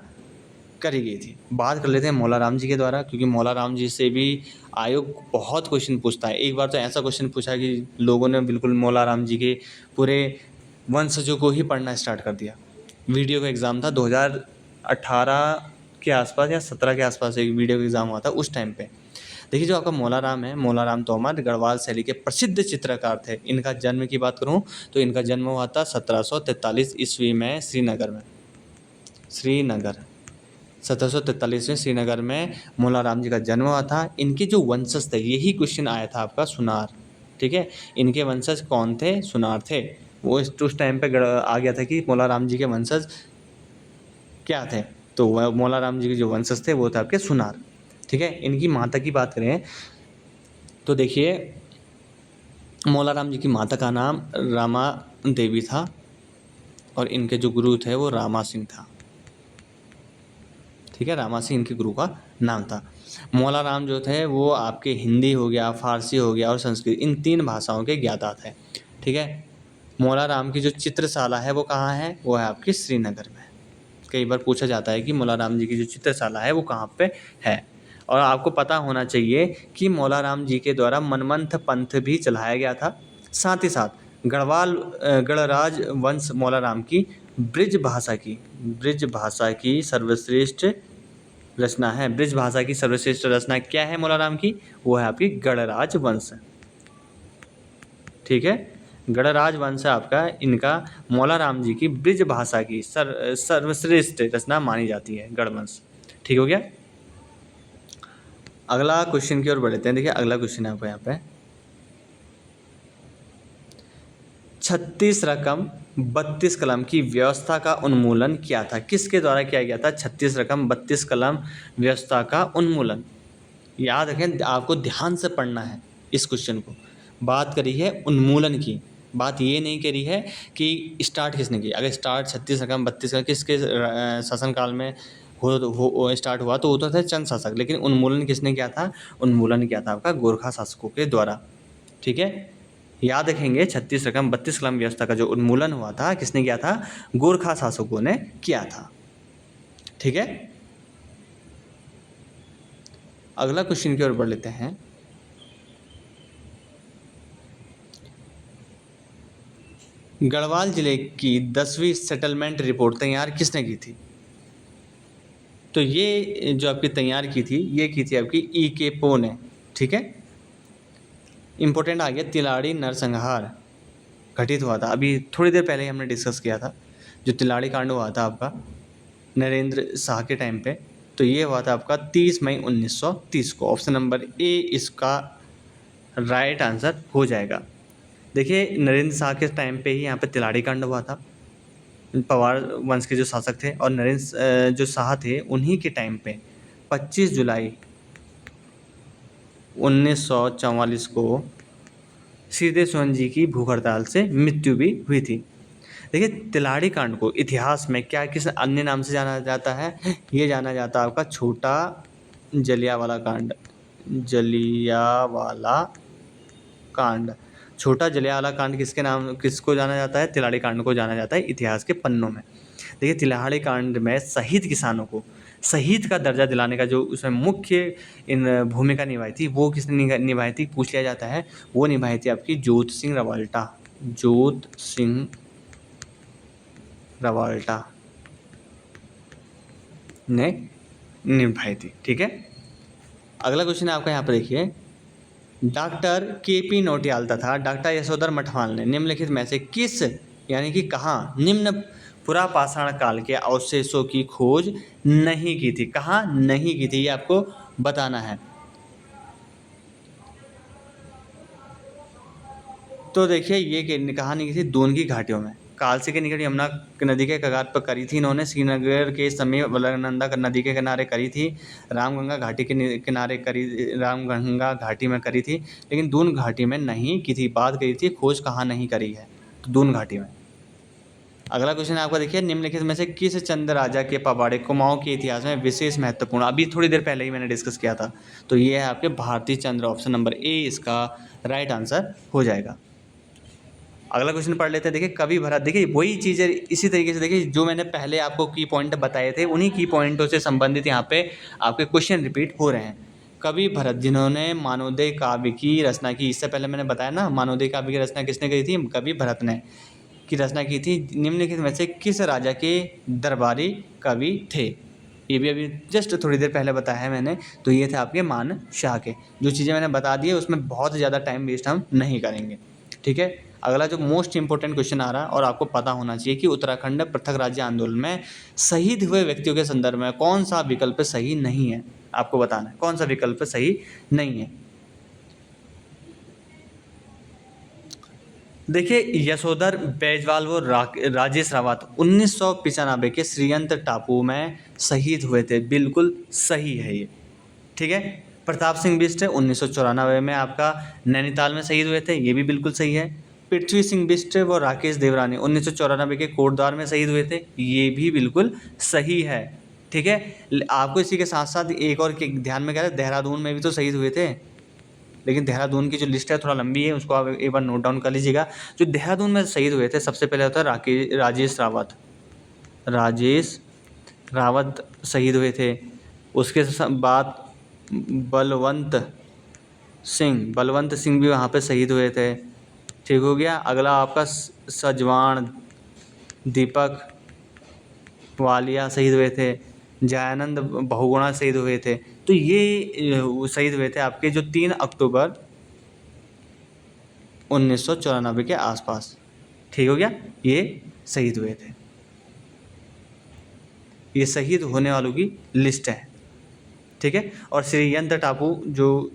S1: करी गई थी। बात कर लेते हैं मौला राम जी के द्वारा, क्योंकि मौला राम जी से भी आयोग बहुत क्वेश्चन पूछता है। एक बार तो ऐसा क्वेश्चन पूछा कि लोगों ने बिल्कुल मौला राम जी के पूरे वंशजों को ही पढ़ना स्टार्ट कर दिया। वीडियो का एग्ज़ाम था 2018 के आसपास या 17 के आसपास एक वीडियो का एग्ज़ाम हुआ था उस टाइम पे। देखिए जो आपका मौला राम है, मौला राम तोमर गढ़वाल शैली के प्रसिद्ध चित्रकार थे। इनका जन्म की बात करूं तो इनका जन्म हुआ था 1743 ईस्वी में श्रीनगर में। 1743 में श्रीनगर में मौला राम जी का जन्म हुआ था। इनके जो वंशज थे, यही क्वेश्चन आया था आपका सुनार। ठीक है, इनके वंशज कौन थे? सुनार थे। वो उस टाइम पे आ गया था कि मौला राम जी के वंशज क्या थे, तो वह मौला राम जी के जो वंशज थे वो थे आपके सुनार। ठीक है, इनकी माता की बात करें तो देखिए मौला राम जी की माता का नाम रामा देवी था और इनके जो गुरु थे वो रामा सिंह था। ठीक है, रामा सिंह इनके गुरु का नाम था। मौला राम जो थे वो आपके हिंदी हो गया, फारसी हो गया और संस्कृत, इन 3 भाषाओं के ज्ञाता थे। ठीक है, मौला राम की जो चित्रशाला है वो कहाँ है? वो है आपकी श्रीनगर में। कई बार पूछा जाता है कि मौला राम जी की जो चित्रशाला है वो कहाँ पे है। और आपको पता होना चाहिए कि मौला राम जी के द्वारा मनमंथ पंथ भी चलाया गया था। साथ ही साथ गणराज वंश मौला राम की ब्रिज भाषा की सर्वश्रेष्ठ रचना है। ब्रिज भाषा की सर्वश्रेष्ठ रचना क्या है मौला राम की? वो है आपकी गणराज वंश। ठीक है, गणराज वंश आपका इनका मौला राम जी की ब्रिज भाषा की सर्वश्रेष्ठ रचना मानी जाती है, गणवंश। ठीक हो गया। अगला क्वेश्चन की ओर बढ़ते हैं। देखिए अगला क्वेश्चन है आपको यहाँ पे, 36 रकम 32 कलम की व्यवस्था का उन्मूलन किया था? किसके द्वारा किया गया था 36 रकम 32 कलम व्यवस्था का उन्मूलन? याद रखें, आपको ध्यान से पढ़ना है इस क्वेश्चन को। बात करी है उन्मूलन की, बात ये नहीं करी है कि स्टार्ट किसने की। अगर स्टार्ट 36 रकम 32 कलम किसके शासनकाल में स्टार्ट हुआ तो वो तो थे चंद शासक, लेकिन उन्मूलन किसने किया था? उन्मूलन किया था आपका गोरखा शासकों के द्वारा। ठीक है, याद रखेंगे 36 रकम 32 कलम व्यवस्था का जो उन्मूलन हुआ था किसने किया था? गोरखा शासकों ने किया था। ठीक है, अगला क्वेश्चन की ओर बढ़ लेते हैं। गढ़वाल जिले की 10वीं सेटलमेंट रिपोर्ट तैयार किसने की थी? तो ये जो आपकी तैयार की थी, ये की थी आपकी E.K. पो ने। ठीक है, इंपॉर्टेंट आ गया, तिलाड़ी नरसंहार घटित हुआ था। अभी थोड़ी देर पहले ही हमने डिस्कस किया था, जो तिलाड़ी कांड हुआ था आपका नरेंद्र शाह के टाइम पे, तो ये हुआ था आपका 30 मई 1930 को। ऑप्शन नंबर ए इसका राइट आंसर हो जाएगा। देखिए नरेंद्र शाह के टाइम पे ही यहाँ पे तिलाड़ी कांड हुआ था। पवार वंश के जो शासक थे और नरेंद्र जो शाह थे, उन्हीं के टाइम पे 25 जुलाई 1944 को सीधे सोहन जी की भूख हड़ताल से मृत्यु भी हुई थी। देखिए तिलाड़ी कांड को इतिहास में क्या किस अन्य नाम से जाना जाता है? ये जाना जाता है आपका छोटा जलियांवाला कांड। जलियांवाला कांड, छोटा जलियांवाला कांड किसको जाना जाता है? तिलाड़ी कांड को जाना जाता है इतिहास के पन्नों में। देखिए तिलाड़ी कांड में शहीद किसानों को शहीद का दर्जा दिलाने का जो उसमें मुख्य भूमिका निभाई थी, वो किसने निभाई थी पूछ लिया जाता है। वो निभाई थी आपकी जोत सिंह रवाल्टा ने निभाई थी। ठीक है, अगला क्वेश्चन आपका यहाँ पर देखिए, डॉक्टर के.पी. नौटियाल तथा डॉक्टर यशोधर मठवाल ने निम्नलिखित में से किस यानी कि कहाँ निम्न पुरापाषाण काल के अवशेषों की खोज नहीं की थी? कहाँ नहीं की थी ये आपको बताना है। तो देखिए ये कहानी की थी दून की घाटियों में। कालसी के निकट यमुना नदी के कगार पर करी थी इन्होंने, श्रीनगर के समीप अलकनंदा नदी के किनारे करी थी, रामगंगा घाटी के किनारे करी, रामगंगा घाटी में करी थी, लेकिन दून घाटी में नहीं की थी। बात करी थी खोज कहाँ नहीं करी है, तो दून घाटी में। अगला क्वेश्चन आपका देखिए, निम्नलिखित में से किस चंद राजा के पवाड़े कुमाऊं के इतिहास में विशेष महत्वपूर्ण, अभी थोड़ी देर पहले ही मैंने डिस्कस किया था, तो ये है आपके भारती चंद्र, ऑप्शन नंबर ए इसका राइट आंसर हो जाएगा। अगला क्वेश्चन पढ़ लेते हैं। देखिए कवि भरत, देखिए वही चीज़ें इसी तरीके से, देखिए जो मैंने पहले आपको की पॉइंट बताए थे उन्हीं की पॉइंटों से संबंधित यहाँ पे आपके क्वेश्चन रिपीट हो रहे हैं। कवि भरत जिन्होंने मानवोदय काव्य की रचना की, इससे पहले मैंने बताया ना मानवोदय काव्य की रचना किसने करी थी, कवि भरत ने की रचना की थी। निम्नलिखित में से किस राजा के दरबारी कवि थे, ये भी अभी जस्ट थोड़ी देर पहले बताया है मैंने, तो ये थे आपके मान शाह के। जो चीज़ें मैंने बता दी है उसमें बहुत ज़्यादा टाइम वेस्ट हम नहीं करेंगे, ठीक है। अगला जो मोस्ट इंपॉर्टेंट क्वेश्चन आ रहा है और आपको पता होना चाहिए कि उत्तराखंड पृथक राज्य आंदोलन में शहीद हुए व्यक्तियों के संदर्भ में कौन सा विकल्प सही नहीं है, आपको बताना है कौन सा विकल्प सही नहीं है। देखिए यशोधर बैजवाल व राजेश रावत 1995 के श्रीयंत्र टापू में शहीद हुए थे, बिल्कुल सही है ये, ठीक है। प्रताप सिंह बिष्ट 1994 में आपका नैनीताल में शहीद हुए थे, ये भी बिल्कुल सही है। पृथ्वी सिंह बिष्ट व राकेश देवरानी 1994 के कोटद्वार में शहीद हुए थे, ये भी बिल्कुल सही है, ठीक है। आपको इसी के साथ साथ एक और ध्यान में क्या है, देहरादून में भी तो शहीद हुए थे, लेकिन देहरादून की जो लिस्ट है थोड़ा लंबी है, उसको आप एक बार नोट डाउन कर लीजिएगा। जो देहरादून में शहीद हुए थे सबसे पहले होता है राजेश रावत शहीद हुए थे। उसके बाद बलवंत सिंह भी वहाँ पे शहीद हुए थे, ठीक हो गया। अगला आपका सजवाण दीपक वालिया शहीद हुए थे, जयानंद बहुगुणा शहीद हुए थे। तो ये शहीद हुए थे आपके जो 3 अक्टूबर 1994 के आसपास, ठीक हो गया, ये शहीद हुए थे। ये शहीद होने वालों की लिस्ट है, ठीक है। और श्रीयंत्र टापू जो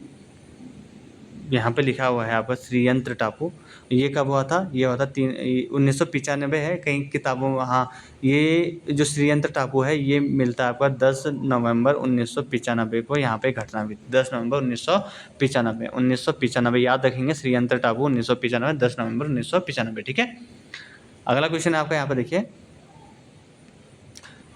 S1: यहाँ पे लिखा हुआ है आपका श्रीयंत्र टापू, ये कब हुआ था, ये हुआ था 1995 है कई किताबों में। हाँ, ये जो श्रीयंत्र टापू है ये मिलता है आपका 10 नवंबर 1995 को, यहाँ पे घटना हुई 10 नवंबर 1995 याद रखेंगे, श्रीयंत्र टापू 1995 10 नवंबर 1995, ठीक है। अगला क्वेश्चन आपका यहाँ पे देखिए,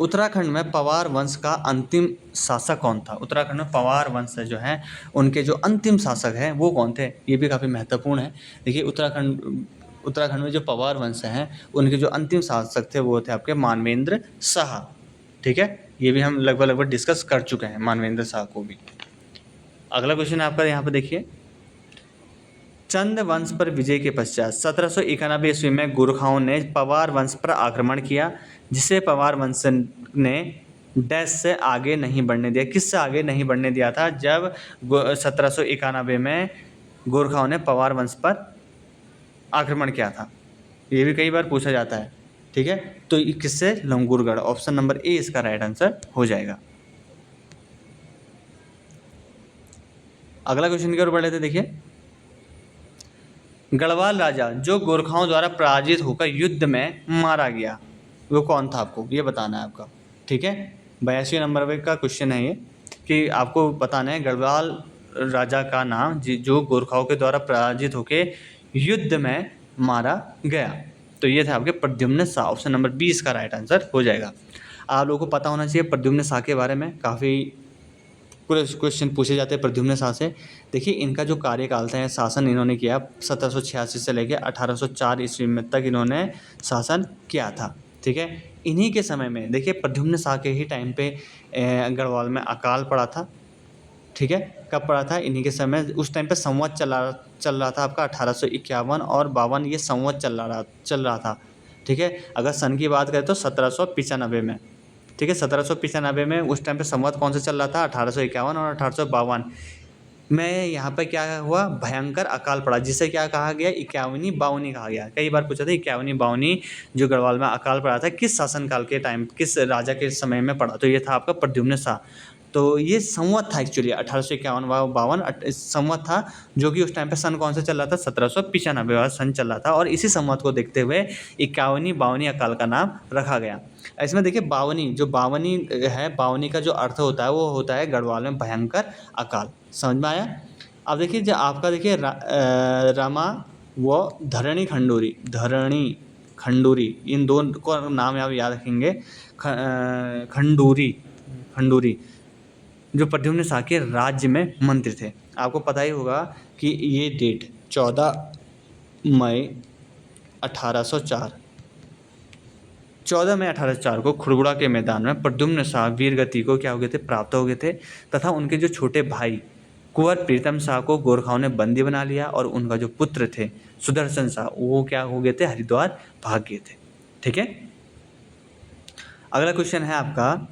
S1: उत्तराखंड में पवार वंश का अंतिम शासक कौन था। उत्तराखंड में पवार वंश जो है उनके जो अंतिम शासक हैं वो कौन थे, ये भी काफ़ी महत्वपूर्ण है। देखिए उत्तराखंड में जो पवार वंश हैं उनके जो अंतिम शासक थे वो थे आपके मानवेंद्र शाह, ठीक है। ये भी हम लगभग डिस्कस कर चुके हैं मानवेंद्र शाह को भी। अगला क्वेश्चन आपका यहाँ पर देखिए, चंद वंश पर विजय के पश्चात 1791 ईस्वी में गोरखाओं ने पवार वंश पर आक्रमण किया, जिसे पवार वंश ने डैश से आगे नहीं बढ़ने दिया। किससे आगे नहीं बढ़ने दिया था, जब 1791 में गोरखाओं ने पवार वंश पर आक्रमण किया था। ये भी कई बार पूछा जाता है, ठीक है। तो किससे, लंगूरगढ़, ऑप्शन नंबर ए इसका राइट आंसर हो जाएगा। अगला क्वेश्चन की ओर बढ़ लेते देखिए, गढ़वाल राजा जो गोरखाओं द्वारा पराजित होकर युद्ध में मारा गया वो कौन था, आपको ये बताना है आपका, ठीक है। 82 नंबर का क्वेश्चन है ये, कि आपको बताना है गढ़वाल राजा का नाम जो गोरखाओं के द्वारा पराजित होकर युद्ध में मारा गया। तो ये था आपके प्रद्युम्न शाह, ऑप्शन नंबर 20 का राइट आंसर हो जाएगा। आप लोगों को पता होना चाहिए प्रद्युम्न शाह के बारे में, काफ़ी क्वेश्चन पूछे जाते हैं प्रद्युम्न शाह से। देखिए इनका जो कार्यकाल था, शासन इन्होंने किया 1786 से लेकर 1804 ईस्वी में तक इन्होंने शासन किया था, ठीक है। इन्हीं के समय में देखिए प्रद्युम्न शाह के ही टाइम पे गढ़वाल में अकाल पड़ा था, ठीक है। कब पड़ा था, इन्हीं के समय, उस टाइम पे संवत चल रहा था आपका 1851 और 52, ये संवत चल रहा था, ठीक है। अगर सन की बात करें तो 1795 में, ठीक है। 1795 में उस टाइम पे संवत कौन सा चल रहा था, 1851 और 1852 में यहाँ पे क्या हुआ, भयंकर अकाल पड़ा, जिसे क्या कहा गया, 51वीं बावनी कहा गया। कई बार पूछा था 51वीं बावनी जो गढ़वाल में अकाल पड़ा था किस शासनकाल के टाइम, किस राजा के समय में पड़ा, तो ये था आपका प्रद्युम्न शाह। तो ये संवत था एक्चुअली 1851-52 संवत था, जो कि उस टाइम पे सन कौन सा चल रहा था, 1795 वाला सन चल रहा था। और इसी संवत को देखते हुए 51वीं-52वीं अकाल का नाम रखा गया। इसमें देखिए बावनी, जो बावनी है, बावनी का जो अर्थ होता है वो होता है गढ़वाल में भयंकर अकाल। समझ में आया? अब देखिए जो आपका देखिए रमा व धरणी खंडूरी, इन दो को नाम आप याद रखेंगे। खंडूरी जो प्रद्युम्न शाह के राज्य में मंत्री थे। आपको पता ही होगा कि ये डेट 14 मई 1804 को खुड़बुड़ा के मैदान में प्रद्युम्न शाह वीरगति को क्या हो गए थे, प्राप्त हो गए थे। तथा उनके जो छोटे भाई कुंवर प्रीतम शाह को गोरखाओं ने बंदी बना लिया, और उनका जो पुत्र थे सुदर्शन शाह, वो क्या हो गए थे, हरिद्वार भाग गए थे। ठीक है। अगला क्वेश्चन है आपका,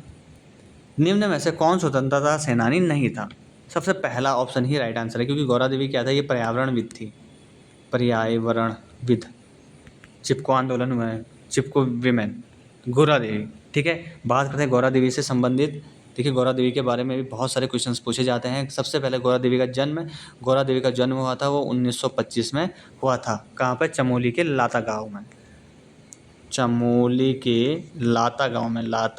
S1: निम्न में से कौन स्वतंत्रता सेनानी नहीं था? सबसे पहला ऑप्शन ही राइट आंसर है, क्योंकि गौरा देवी क्या था, ये पर्यावरणविद थी, पर्यावरणविद। चिपको आंदोलन में, चिपको विमेन, गौरा देवी। ठीक है। बात करते हैं गौरा देवी से संबंधित। देखिए गौरा देवी के बारे में भी बहुत सारे क्वेश्चंस पूछे जाते हैं। सबसे पहले गौरा देवी का जन्म हुआ था वो 1925 में हुआ था। कहाँ पर? चमोली के लाता गांव में। चमोली के लाता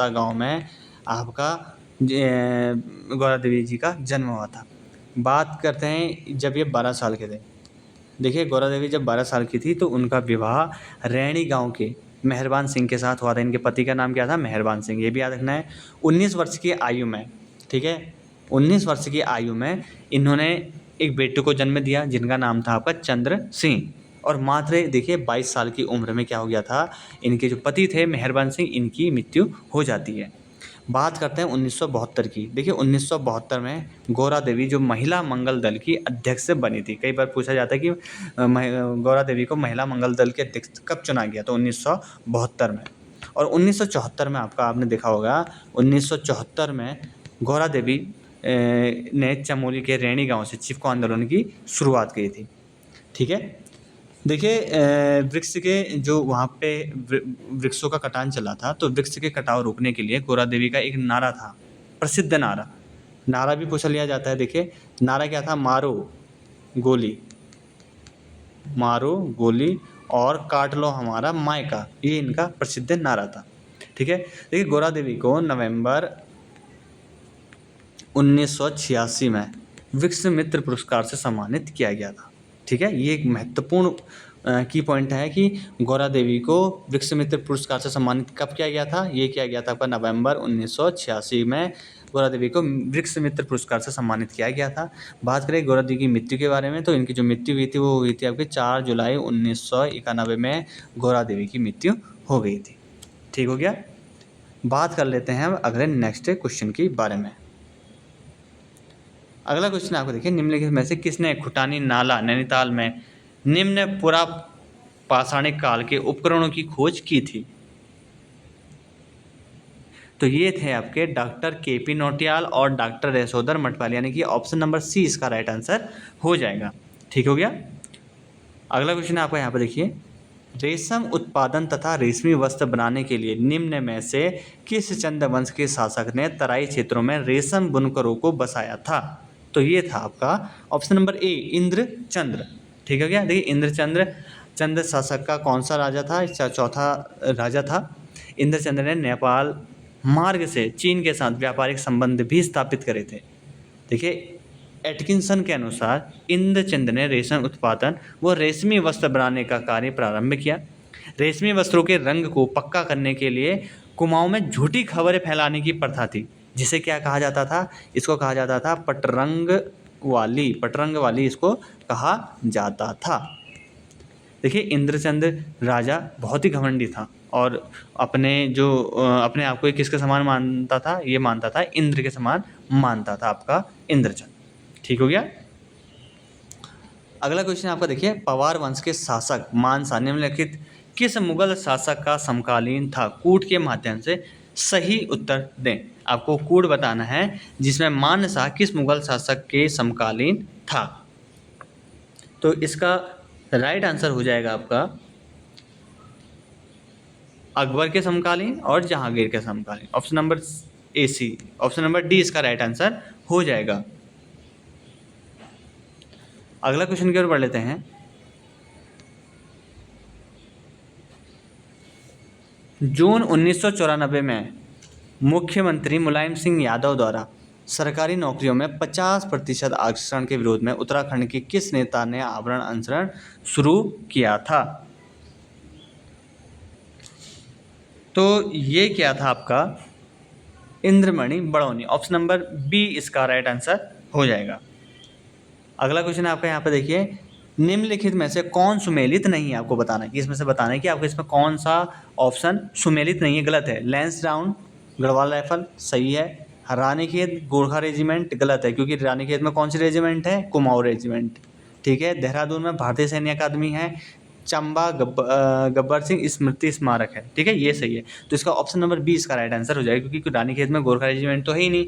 S1: गांव में आपका गौरा देवी जी का जन्म हुआ था। बात करते हैं जब ये 12 साल के थे। देखिए गौरा देवी जब 12 साल की थी तो उनका विवाह रैणी गांव के मेहरबान सिंह के साथ हुआ था। इनके पति का नाम क्या था? मेहरबान सिंह। ये भी याद रखना है। 19 वर्ष की आयु में, ठीक है, 19 वर्ष की आयु में इन्होंने एक बेटे को जन्म दिया जिनका नाम था आपका चंद्र सिंह। और मात्र देखिए 22 साल की उम्र में क्या हो गया था, इनके जो पति थे मेहरबान सिंह, इनकी मृत्यु हो जाती है। बात करते हैं 1972 की। देखिए 1972 में गौरा देवी जो महिला मंगल दल की अध्यक्ष बनी थी। कई बार पूछा जाता है कि गौरा देवी को महिला मंगल दल के अध्यक्ष कब चुना गया, तो 1972 में। और 1974 में आपने देखा होगा, 1974 में गौरा देवी ने चमोली के रैणी गांव से चिपको आंदोलन की शुरुआत की थी। ठीक है। देखिए वृक्ष के जो वहाँ पे वृक्षों का कटान चला था, तो वृक्ष के कटाव रोकने के लिए गौरा देवी का एक नारा था, प्रसिद्ध नारा भी पूछा लिया जाता है। देखिए नारा क्या था? मारो गोली और काट लो हमारा मायका। ये इनका प्रसिद्ध नारा था। ठीक है। देखिए गौरा देवी को नवंबर 1986 में वृक्ष मित्र पुरस्कार से सम्मानित किया गया था। ठीक है। ये एक महत्वपूर्ण की पॉइंट है कि गौरा देवी को वृक्ष मित्र पुरस्कार से सम्मानित कब किया गया था? ये किया गया था आपका नवंबर 1986 में गौरा देवी को वृक्ष मित्र पुरस्कार से सम्मानित किया गया था। बात करें गौरा देवी की मृत्यु के बारे में, तो इनकी जो मृत्यु हुई थी वो हुई थी आपकी 4 जुलाई 1991 में गौरा देवी की मृत्यु हो गई थी। ठीक हो गया। बात कर लेते हैं अब अगले नेक्स्ट क्वेश्चन के बारे में। अगला क्वेश्चन आपको देखिए, निम्नलिखित में से किसने खुटानी नाला नैनीताल में निम्न पुरा पाषाणिक काल के उपकरणों की खोज की थी? तो ये थे आपके डॉक्टर केपी नौटियाल और डॉक्टर यशोधर मठपाल, यानी कि ऑप्शन नंबर सी इसका राइट आंसर हो जाएगा। ठीक हो गया। अगला क्वेश्चन आपको यहाँ पर देखिए, रेशम उत्पादन तथा रेशमी वस्त्र बनाने के लिए निम्न में से किस चंद वंश के शासक ने तराई क्षेत्रों में रेशम बुनकरों को बसाया था? तो ये था आपका ऑप्शन नंबर ए, इंद्रचंद्र। ठीक है क्या? देखिए इंद्रचंद्र शासक का कौन सा राजा था? इसका चौथा राजा था। इंद्रचंद्र ने नेपाल मार्ग से चीन के साथ व्यापारिक संबंध भी स्थापित करे थे। देखिए एटकिंसन के अनुसार इंद्रचंद्र ने रेशम उत्पादन व रेशमी वस्त्र बनाने का कार्य प्रारंभ किया। रेशमी वस्त्रों के रंग को पक्का करने के लिए कुमाऊं में झूठी खबरें फैलाने की प्रथा थी, जिसे क्या कहा जाता था? इसको कहा जाता था पटरंग वाली इसको कहा जाता था। देखिए इंद्रचंद्र राजा बहुत ही घमंडी था और अपने आप को किसके समान मानता था? ये मानता था इंद्र के समान मानता था आपका इंद्रचंद्र। ठीक हो गया। अगला क्वेश्चन आपका देखिए, पवार वंश के शासक मानसा निम्नलिखित किस मुगल शासक का समकालीन था? कूट के माध्यम से सही उत्तर दें। आपको कूट बताना है जिसमें मानसा किस मुगल शासक के समकालीन था। तो इसका राइट आंसर हो जाएगा आपका अकबर के समकालीन और जहांगीर के समकालीन। Option number AC। Option number D इसका राइट आंसर हो जाएगा। अगला क्वेश्चन की ओर बढ़ लेते हैं। जून 1994 में मुख्यमंत्री मुलायम सिंह यादव द्वारा सरकारी नौकरियों में 50% आरक्षण के विरोध में उत्तराखंड के किस नेता ने आमरण अनशन शुरू किया था? तो ये क्या था आपका Indramani Badoni. Option number B इसका राइट आंसर हो जाएगा। अगला क्वेश्चन आपका यहाँ पे देखिए, निम्नलिखित में से कौन सुमेलित नहीं है? आपको बताना है कि इसमें से बताना है कि आपको इसमें कौन सा ऑप्शन सुमेलित नहीं है, गलत है। लैंसडाउन गढ़वाल राइफल सही है। रानीखेत गोरखा रेजिमेंट गलत है, क्योंकि रानीखेत में कौन सी रेजिमेंट है? कुमाऊं रेजिमेंट। ठीक है। देहरादून में भारतीय सैन्य अकादमी है। चंबा गब्बर सिंह स्मृति स्मारक है। ठीक है, ये सही है। तो इसका ऑप्शन नंबर बी इसका राइट आंसर हो जाएगा, क्योंकि रानीखेत में गोरखा रेजिमेंट तो है ही नहीं।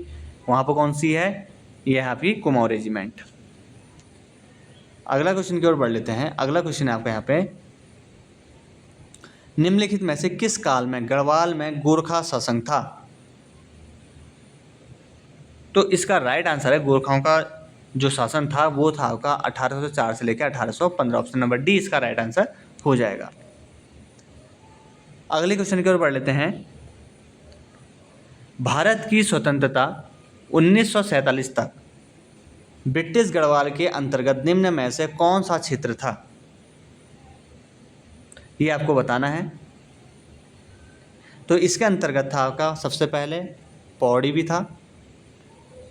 S1: वहाँ पर कौन सी है? ये है आपकी कुमाऊं रेजिमेंट। अगला क्वेश्चन की ओर बढ़ लेते हैं। अगला क्वेश्चन है आपका यहाँ पे, निम्नलिखित में से किस काल में गढ़वाल में गोरखा शासन था? तो इसका राइट आंसर है, गोरखाओं का जो शासन था वो था आपका 1804 से लेकर 1815। ऑप्शन नंबर डी इसका राइट आंसर हो जाएगा। अगले क्वेश्चन की ओर बढ़ लेते हैं। भारत की स्वतंत्रता 1947 तक ब्रिटिश गढ़वाल के अंतर्गत निम्न में से कौन सा क्षेत्र था? ये आपको बताना है। तो इसके अंतर्गत था आपका सबसे पहले पौड़ी भी था,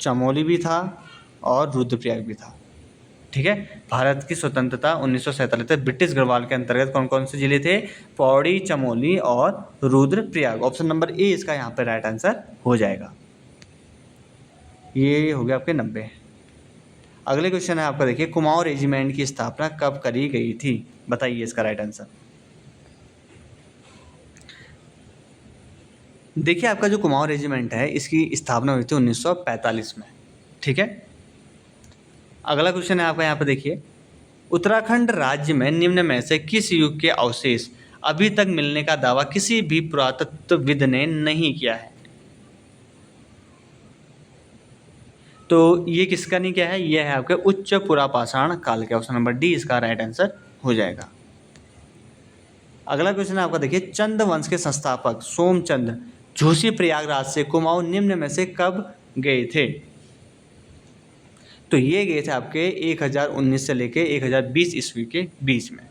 S1: चमोली भी था और रुद्रप्रयाग भी था। ठीक है। भारत की स्वतंत्रता 1947 तक ब्रिटिश गढ़वाल के अंतर्गत कौन कौन से जिले थे? पौड़ी, चमोली और रुद्रप्रयाग। ऑप्शन नंबर ए इसका यहाँ पे राइट आंसर हो जाएगा। ये हो गया आपके 90। अगले क्वेश्चन है आपका देखिए, कुमाऊं रेजिमेंट की स्थापना कब करी गई थी? बताइए इसका राइट आंसर। देखिए आपका जो कुमाऊं रेजिमेंट है इसकी स्थापना हुई थी 1945 में। ठीक है। अगला क्वेश्चन है आपका यहाँ पे देखिए, उत्तराखंड राज्य में निम्न में से किस युग के अवशेष अभी तक मिलने का दावा किसी भी पुरातत्वविद ने नहीं किया है? तो ये किसका नहीं किया है? ये है आपके उच्च पुरापाषाण काल के। ऑप्शन नंबर डी इसका राइट आंसर हो जाएगा। अगला क्वेश्चन आपका देखिए, चंद वंश के संस्थापक सोमचंद झूसी प्रयागराज से कुमाऊं निम्न में से कब गए थे? तो ये गए थे आपके 1019 से लेके 1020 ईस्वी के बीच में।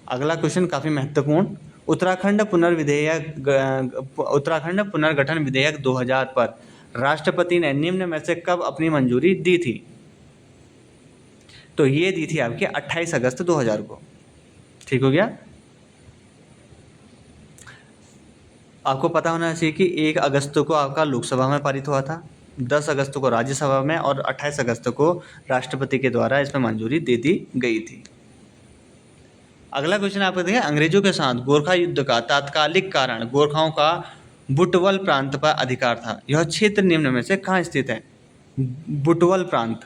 S1: अगला क्वेश्चन काफ़ी महत्वपूर्ण, उत्तराखंड पुनर्गठन विधेयक 2000 पर राष्ट्रपति ने निम्न में से कब अपनी मंजूरी दी थी? तो ये दी थी आपके 28 अगस्त 2000 को। ठीक हो गया। आपको पता होना चाहिए कि 1 अगस्त को आपका लोकसभा में पारित हुआ था, 10 अगस्त को राज्यसभा में और 28 अगस्त को राष्ट्रपति के द्वारा इसमें मंजूरी दे दी गई थी। अगला क्वेश्चन आपको देखिए, अंग्रेजों के साथ गोरखा युद्ध का तात्कालिक कारण गोरखाओं का बुटवल प्रांत पर अधिकार था। यह क्षेत्र निम्न में से कहाँ स्थित है? बुटवल प्रांत।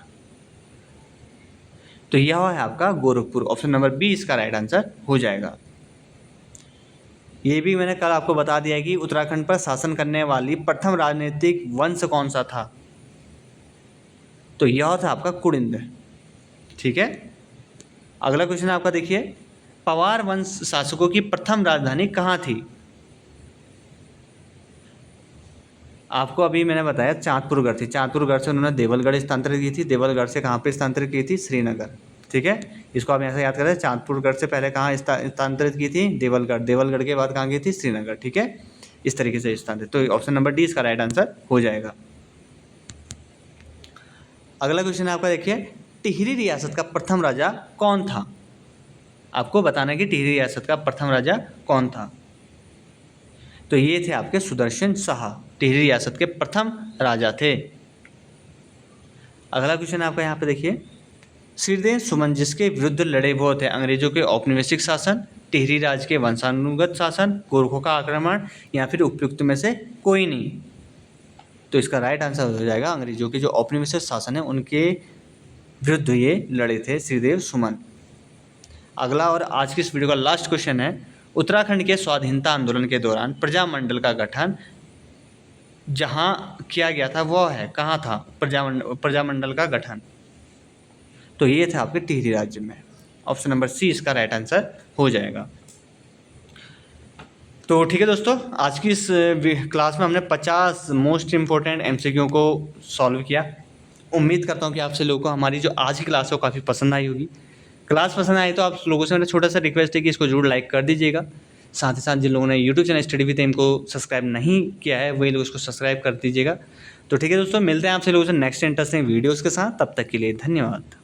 S1: तो यह है आपका गोरखपुर। ऑप्शन नंबर बी इसका राइट आंसर हो जाएगा। ये भी मैंने कल आपको बता दिया कि उत्तराखंड पर शासन करने वाली प्रथम राजनीतिक वंश कौन सा था? तो यह था आपका कुड़िंद। ठीक है। अगला क्वेश्चन आपका देखिए, पवार वंश शासकों की प्रथम राजधानी कहाँ थी? आपको अभी मैंने बताया चांदपुरगढ़ थी। चांदपुरगढ़ से उन्होंने देवलगढ़ स्थानांतरित की थी। देवलगढ़ से कहाँ पे स्थानांतरित की थी? श्रीनगर। ठीक है। इसको आप ऐसा याद करें, चांदपुरगढ़ से पहले कहाँ स्थानांतरित की थी? देवलगढ़। देवलगढ़ के बाद कहाँ गई थी? श्रीनगर। ठीक है। इस तरीके से स्थानांतरित। तो ऑप्शन नंबर डी इसका राइट आंसर हो जाएगा। अगला क्वेश्चन आपका देखिए, टिहरी रियासत का प्रथम राजा कौन था? आपको बताना है कि टिहरी रियासत का प्रथम राजा कौन था। तो ये थे आपके सुदर्शन शाह, टिहरी रियासत के प्रथम राजा थे। अगला क्वेश्चन आपका यहाँ पे देखिए, श्रीदेव सुमन जिसके विरुद्ध लड़े वो थे अंग्रेजों के औपनिवेशिक शासन, टिहरी राज के वंशानुगत शासन, गोरखों का आक्रमण या फिर उपयुक्त में से कोई नहीं। तो इसका राइट आंसर हो जाएगा अंग्रेजों के जो औपनिवेशिक शासन है उनके विरुद्ध ये लड़े थे श्रीदेव सुमन। अगला और आज की इस वीडियो का लास्ट क्वेश्चन है, उत्तराखंड के स्वाधीनता आंदोलन के दौरान प्रजामंडल का गठन जहाँ किया गया था वो है कहाँ था, प्रजामंडल का गठन। तो ये था आपके टिहरी राज्य में। ऑप्शन नंबर सी इसका राइट आंसर हो जाएगा। तो ठीक है दोस्तों, आज की इस क्लास में हमने 50 मोस्ट इम्पोर्टेंट एमसीक्यू को सॉल्व किया। उम्मीद करता हूँ कि आप से लोगों को हमारी जो आज की क्लास है वो काफ़ी पसंद आई होगी। क्लास पसंद आई तो आप लोगों से मेरा छोटा सा रिक्वेस्ट है कि इसको जरूर लाइक कर दीजिएगा। साथ ही साथ जिन लोगों ने YouTube channel study with M को सब्सक्राइब नहीं किया है वही लोग उसको सब्सक्राइब कर दीजिएगा। तो ठीक है दोस्तों, मिलते हैं आपसे लोगों से नेक्स्ट इंटरेस्टिंग वीडियोज़ के साथ। तब तक के लिए धन्यवाद।